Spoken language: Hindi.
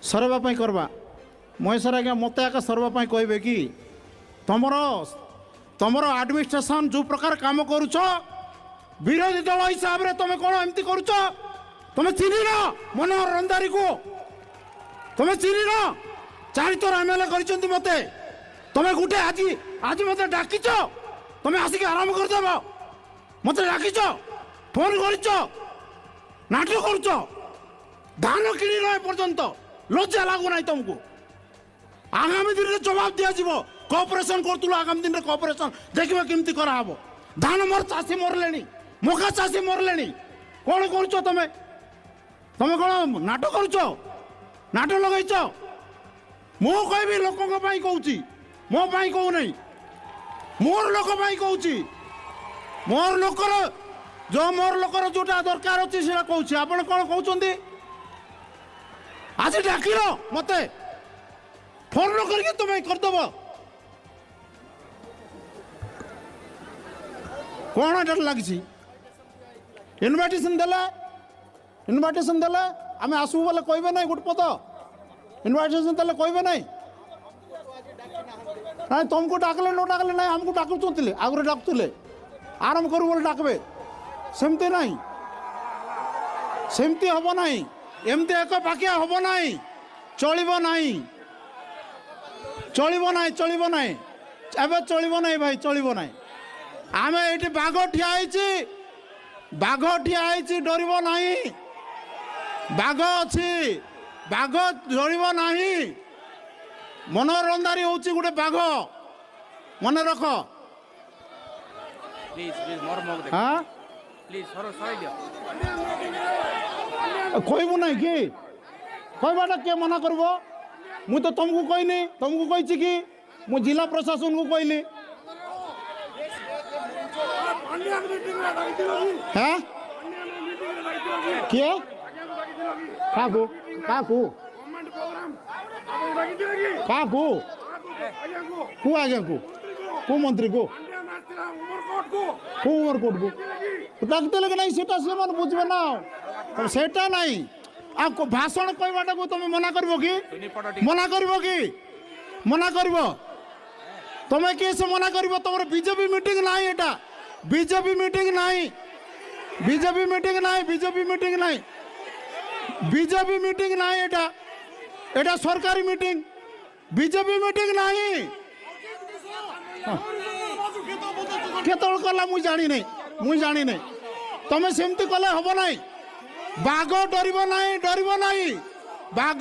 सरवाई करवा महेश्वर आज्ञा मत आका सरवाई कहे कि तुमर तुमर आडमिनिस्ट्रेशन जो प्रकार काम करुच विरोधी दल हिसाब से तुम कौन एमती करुच तुम चिन्ह मनोहर रंधारी को तुम चिन्ह 4 थर एमएलए कर मत तुम गोटे आज आज मत डाक तुम आसिक आराम करदेव मत डाक फोन कर नाटक करुच धान कि पर्यंत लज्जा लगुना तुमको आगामी दिन में जवाब दिया कोऑपरेशन करूँ आगामी दिन में कोऑपरेशन देखिए केमती कराब धान मोर चाषी मरले मका चाषी मरले कौन कर तुम तुम कौन नाटक करुच नाटक लगेच मु कह लोकों कहूँ मो कहूना मोर लोक कहूँ मोर लोकर जो मोर लोकर जोटा दरकार अच्छी से कहूँ आप कौन कहते आज डाक मत फोन करके तुम करदेव कौन एट लगी इनविटेशन देले आम आसबू बोले कहे ना गोटे पद इनविटेशन देले कहे ना ना तुमको डाकले न डाकले ना आमको डाकुले आगुरी डाकुले आरंभ करू बोले डाकबे सेमती ना सेमती हम ना एमती एक पाखिया हम ना चलो ना चलो ना चलो ना एवं चलो ना भाई चलो ना आम ये बाघ ठिया डर ना बाघ अच्छी बाघ डर ना मनोहर रंधारी हूँ गोटे बाघ मन रख हाँ कहबू ना कि कहवाटा किए मना कर मु तो तुमको कहनी तुमको कही कि मु जिला प्रशासन को कहली हाँ किए क्या आज्ञा को मंत्री को उमरकोट को डाकते लगे ना सीटा से मन बुझे ना सेटा नहीं आ भाषण कहवाटा को तुम मना कर मना कर तुम किए से मना कर तुम बीजेपी मीटिंग ना एटा बीजेपी मीटिंग ना बीजेपी मीटिंग ना बीजेपी मीटिंग ना बीजेपी मीटिंग ना एटा एटा सरकारी मीटिंग बीजेपी मीटिंग ना केतल कला मुझे जानी नहीं तुम सेमती कले हम ना बाघ डर ना बाघ